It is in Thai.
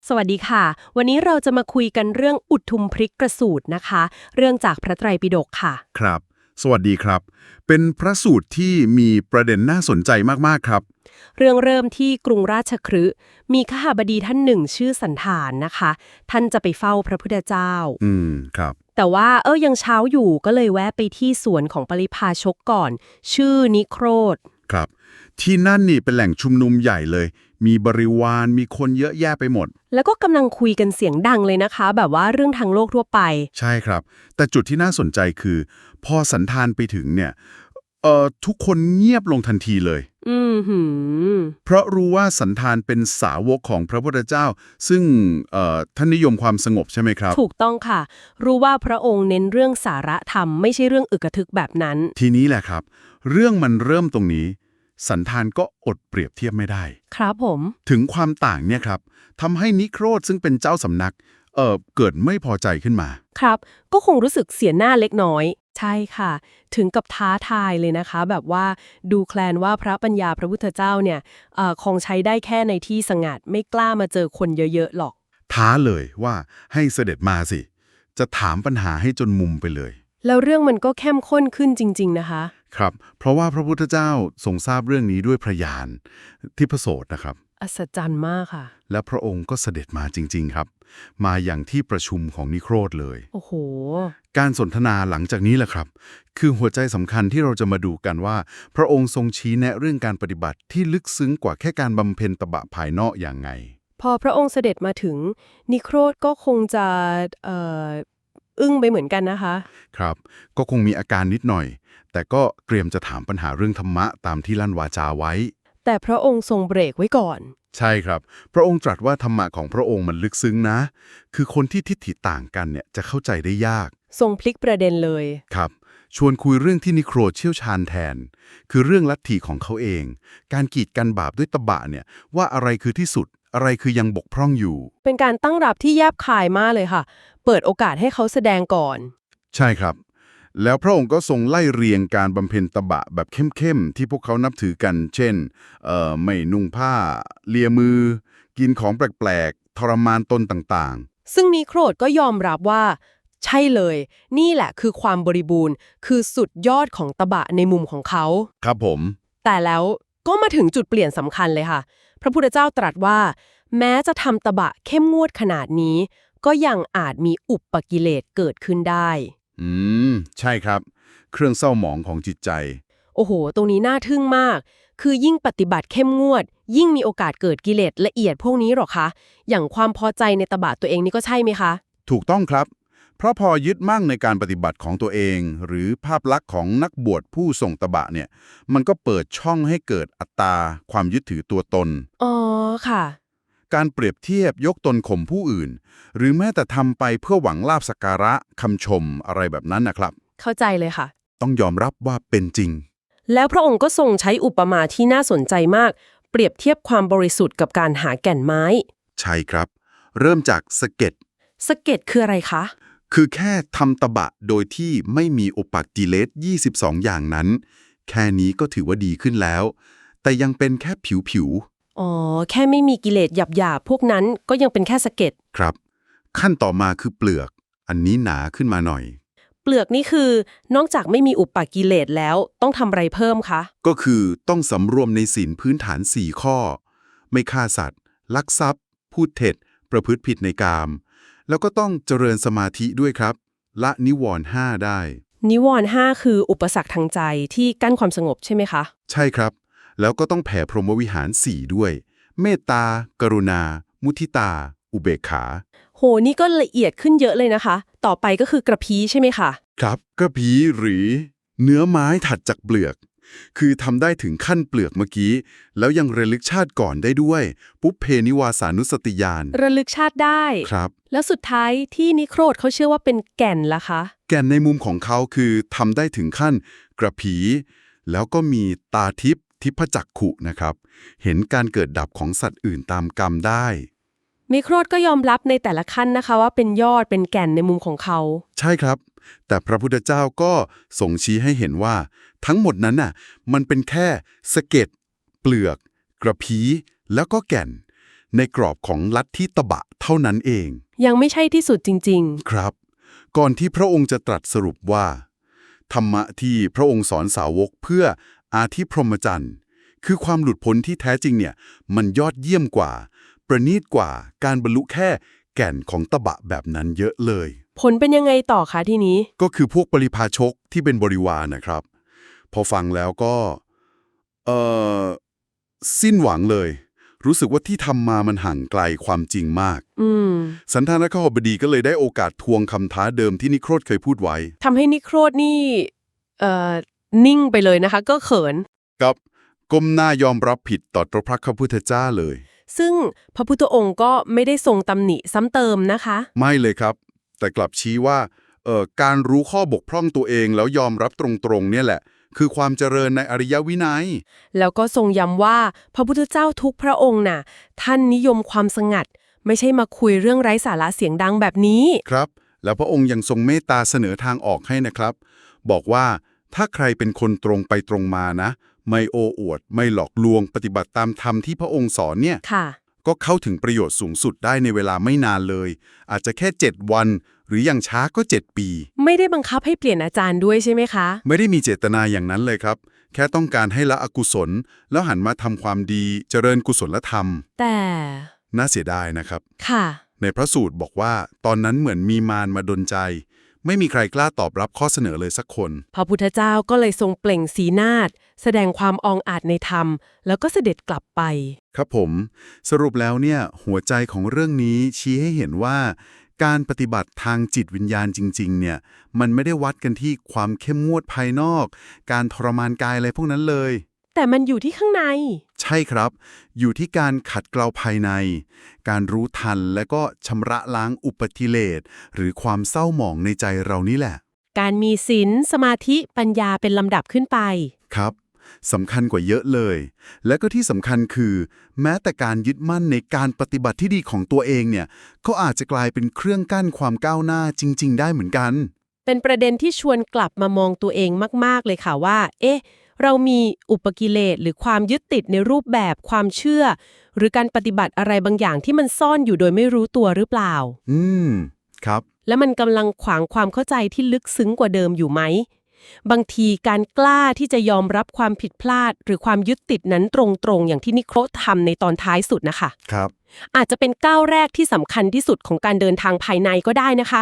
สวัสดีค่ะวันนี้เราจะมาคุยกันเรื่องอุทุมพริกประสูตรนะคะเรื่องจากพระไตรปิฎกค่ะครับสวัสดีครับเป็นพระสูตรที่มีประเด็นน่าสนใจมากๆครับเรื่องเริ่มที่กรุงราชคฤห์มีขหบดีท่านหนึ่งชื่อสันธานนะคะท่านจะไปเฝ้าพระพุทธเจ้าครับแต่ว่ายังเช้าอยู่ก็เลยแวะไปที่สวนของปริพาชกก่อนชื่อนิโครธ ครับที่นั่นนี่เป็นแหล่งชุมนุมใหญ่เลย มีบริวารมีคนเยอะแยะไปหมดแล้วก็กำลังคุยกันเสียงดังเลยนะคะแบบว่าเรื่องทางโลกทั่วไปใช่ครับแต่จุดที่น่าสนใจคือ พอสันธานไปถึงเนี่ยทุกคนเงียบลงทันทีเลยหืมเพราะรู้ว่าสันธานเป็นสาวกของพระพุทธเจ้า ซึ่งท่านนิยมความสงบใช่ไหมครับ ถูกต้องค่ะรู้ว่าพระองค์เน้นเรื่องสาระธรรมไม่ใช่เรื่องอึกระทึกแบบนั้นทีนี้แหละครับเรื่องมันเริ่มตรงนี้สันธานก็อดเปรียบเทียบไม่ได้ครับผม ถึงความต่างเนี่ยครับทำให้นิโครธซึ่งเป็นเจ้าสำนักเกิดไม่พอใจขึ้นมาครับก็คงรู้สึกเสียหน้าเล็กน้อยใช่ค่ะถึงกับท้าทายเลยนะคะแบบว่าดูแคลนว่าพระปัญญาพระพุทธเจ้าเนี่ยคงใช้ได้แค่ในที่สงัดไม่กล้ามาเจอคนเยอะๆหรอกท้าเลยว่าให้เสด็จมาสิจะถามปัญหาให้จนมุมไปเลยแล้วเรื่องมันก็เข้มข้นขึ้นจริงๆนะคะครับเพราะว่าพระพุทธเจ้าทรงทราบเรื่องนี้ด้วยพระญาณทิพโสตนะครับอัศจรรย์มากค่ะและพระองค์ก็เสด็จมาจริงๆครับมาอย่างที่ประชุมของนิโครธเลย โอ้โหการสนทนาหลังจากนี้แหละครับคือหัวใจสำคัญที่เราจะมาดูกันว่าพระองค์ทรงชี้แนะเรื่องการปฏิบัติที่ลึกซึ้งกว่าแค่การบำเพ็ญตบะภายนอกอย่างไงพอพระองค์เสด็จมาถึงนิโครธก็คงจะเอ่ออึ้งไปเหมือนกันนะคะครับก็คงมีอาการนิดหน่อยแต่ก็เตรียมจะถามปัญหาเรื่องธรรมะตามที่ลั่นวาจาไว้แต่พระองค์ทรงเบรกไว้ก่อนใช่ครับพระองค์ตรัสว่าธรรมะของพระองค์มันลึกซึ้งนะคือคนที่ทิฏฐิต่างกันเนี่ยจะเข้าใจได้ยากทรงพลิกประเด็นเลยครับชวนคุยเรื่องที่นิโครเชี่ยวชาญแทนคือเรื่องลัทธิของเขาเองการกีดกันบาปด้วยตบะเนี่ยว่าอะไรคือที่สุดอะไรคือยังบกพร่องอยู่ เป็นการตั้งรับที่แยบคายมากเลยค่ะเปิดโอกาสให้เขาแสดงก่อนใช่ครับแล้วพระองค์ก็ทรงไล่เรียงการบำเพ็ญตบะแบบเข้มๆที่พวกเขานับถือกันเช่นไม่นุ่งผ้าเลียมือกินของแปลกๆทรมานตนต่างซึ่งนิโครธก็ยอมรับว่าใช่เลยนี่แหละคือความบริบูรณ์คือสุดยอดของตบะในมุมของเขาๆครับผมแต่แล้วก็มาถึงจุดเปลี่ยนสำคัญเลยค่ะพระพุทธเจ้าตรัสว่าแม้จะทำตบะเข้มงวดขนาดนี้ก็ยังอาจมีอุปกิเลสเกิดขึ้นได้ อืใช่ครับเครื่องเศร้าหมองของจิตใจโอ้โหตรงนี้น่าทึ่งมาก คือยิ่งปฏิบัติเข้มงวด ยิ่งมีโอกาสเกิดกิเลสละเอียดพวกนี้หรอคะ อย่างความพอใจในตบะตัวเองนี่ก็ใช่ไหมคะ ถูกต้องครับเพราะพอยึดมั่งในการปฏิบัติของตัวเอง หรือภาพลักษณ์ของนักบวชผู้ทรงตบะเนี่ยมันก็เปิดช่องให้เกิดอัตตาความยึดถือตัวตน อ๋อค่ะ การเปรียบเทียบยกตนข่มผู้อื่น หรือแม้แต่ทำไปเพื่อหวังลาภสักการะคำชมอะไรแบบนั้นนะครับเข้าใจเลยค่ะ ต้องยอมรับว่าเป็นจริง แล้วพระองค์ก็ทรงใช้อุปมาที่น่าสนใจมาก เปรียบเทียบความบริสุทธิ์กับการหาแก่นไม้ ใช่ครับ เริ่มจากสะเก็ดสะเก็ดคืออะไรคะ คือแค่ทำตบะโดยที่ไม่มีอุปักกิเลส22 อย่างนั้น แค่นี้ก็ถือว่าดีขึ้นแล้ว แต่ยังเป็นแค่ผิวอ๋อ แค่ไม่มีกิเลสหยาบๆพวกนั้นก็ยังเป็นแค่สะเก็ด ๆครับ ขั้นต่อมาคือเปลือก อันนี้หนาขึ้นมาหน่อย เปลือกนี่คือนอกจากไม่มีอุปกิเลสแล้วต้องทำอะไรเพิ่มคะ ก็คือต้องสำรวมในศีลพื้นฐาน 4 ข้อ ไม่ฆ่าสัตว์ ลักทรัพย์ พูดเท็จ ประพฤติผิดในกาม แล้วก็ต้องเจริญสมาธิด้วยครับ ละนิวรณ์5ได้ นิวรณ์5คืออุปสรรคทางใจที่กั้นความสงบใช่ไหมคะ ใช่ครับ แล้วก็ต้องแผ่พรหมวิหาร 4 ด้วย เมตตา กรุณา มุทิตา อุเบกขา โหนี่ก็ละเอียดขึ้นเยอะเลยนะคะ ต่อไปก็คือกระพี้ใช่ไหมคะ ครับกระพีหรือเนื้อไม้ถัดจากเปลือก คือทำได้ถึงขั้นเปลือกเมื่อกี้ แล้วยังระลึกชาติก่อนได้ด้วย ปุพเพนิวาสานุสติญาณระลึกชาติได้ ครับ แล้วสุดท้ายที่นิโครธเขาเชื่อว่าเป็นแก่นล่ะคะ แก่นในมุมของเขาคือทำได้ถึงขั้นกระผี แล้วก็มีตาทิพย์ทิพจักขุนะครับ เห็นการเกิดดับของสัตว์อื่นตามกรรมได้ นิโครธก็ยอมรับในแต่ละขั้นนะคะว่าเป็นยอดเป็นแก่นในมุมของเขา ใช่ครับ แต่พระพุทธเจ้าก็ทรงชี้ให้เห็นว่า ทั้งหมดนั้นน่ะมันเป็นแค่สะเก็ดเปลือก กระพี้แล้วก็แก่น ในกรอบของลัทธิตบะเท่านั้นเอง ยังไม่ใช่ที่สุดจริง ครับ ก่อนที่พระองค์จะตรัสสรุปว่า ธรรมะที่พระองค์สอนสาวกเพื่ออาธิพรหมจรรย์คือความหลุดพ้นที่แท้จริงเนี่ยมันยอดเยี่ยมกว่า ประณีตกว่าการบรรลุแค่แก่นของตบะแบบนั้นเยอะเลย ๆ ผลเป็นยังไงต่อคะทีนี้ ก็คือพวกปริพาชกที่เป็นบริวารนะครับ พอฟังแล้วก็เอ่อสิ้นหวังเลย รู้สึกว่าที่ทำมามันห่างไกลความจริงมาก อืม สันธานคบดีก็เลยได้โอกาสทวงคำท้าเดิมที่นิโครธเคยพูดไว้ ทำให้นิโครธนี่นิ่งไปเลยนะคะ ก็เขิน กับก้มหน้ายอมรับผิดต่อพระพุทธเจ้าเลย ซึ่งพระพุทธองค์ก็ไม่ได้ทรงตำหนิซ้ำเติมนะคะ ไม่เลยครับ แต่กลับชี้ว่าการรู้ข้อบกพร่องตัวเองแล้วยอมรับตรงๆเนี่ยแหละ คือความเจริญในอริยวินัย แล้วก็ทรงย้ำว่าพระพุทธเจ้าทุกพระองค์น่ะท่านนิยมความสงัด ไม่ใช่มาคุยเรื่องไร้สาระเสียงดังแบบนี้ ครับ แล้วพระองค์ยังทรงเมตตาเสนอทางออกให้นะครับ บอกว่าถ้าใครเป็นคนตรงไปตรงมานะ ไม่โอ้อวด ไม่หลอกลวงปฏิบัติตามธรรมที่พระองค์สอนเนี่ย ค่ะ ก็เข้าถึงประโยชน์สูงสุดได้ในเวลาไม่นานเลย อาจจะแค่ 7 วัน หรืออย่างช้าก็ 7 ปี ไม่ได้บังคับให้เปลี่ยนอาจารย์ด้วยใช่ไหมคะ ไม่ได้มีเจตนาอย่างนั้นเลยครับ แค่ต้องการให้ละอกุศล แล้วหันมาทำความดีเจริญกุศลธรรม แต่ น่าเสียดายนะครับ ค่ะ ในพระสูตรบอกว่าตอนนั้นเหมือนมีมารมาดลใจ ไม่มีใครกล้าตอบรับข้อเสนอเลยสักคน พระพุทธเจ้าก็เลยทรงเปล่งสีนาฏแสดงความอองอาจในธรรม แล้วก็เสด็จกลับไป ครับผม สรุปแล้วเนี่ยหัวใจของเรื่องนี้ชี้ให้เห็นว่า การปฏิบัติทางจิตวิญญาณจริงๆเนี่ยมันไม่ได้วัดกันที่ความเข้มงวดภายนอก การทรมานกายอะไรพวกนั้นเลย แต่มันอยู่ที่ข้างใน ใช่ครับ อยู่ที่การขัดเกลาภายใน การรู้ทันและก็ชำระล้างอุปกิเลสหรือความเศร้าหมองในใจเรานี่แหละ การมีศีลสมาธิปัญญาเป็นลำดับขึ้นไป ครับสำคัญกว่าเยอะเลย และก็ที่สำคัญคือ แม้แต่การยึดมั่นในการปฏิบัติที่ดีของตัวเองเนี่ยก็อาจจะกลายเป็นเครื่องกั้นความก้าวหน้าจริง ๆ ได้เหมือนกัน เป็นประเด็นที่ชวนกลับมามองตัวเองมากๆเลยค่ะว่า เรามีอุปกิเลสหรือความยึดติดในรูปแบบความเชื่อ หรือการปฏิบัติอะไรบางอย่างที่มันซ่อนอยู่โดยไม่รู้ตัวหรือเปล่า ครับ และมันกำลังขวางความเข้าใจที่ลึกซึ้งกว่าเดิมอยู่ไหม บางทีการกล้าที่จะยอมรับความผิดพลาด หรือความยึดติดนั้นตรงๆอย่างที่นิโครธทำในตอนท้ายสุดนะคะ ครับ อาจจะเป็นก้าวแรกที่สำคัญที่สุดของการเดินทางภายในก็ได้นะคะ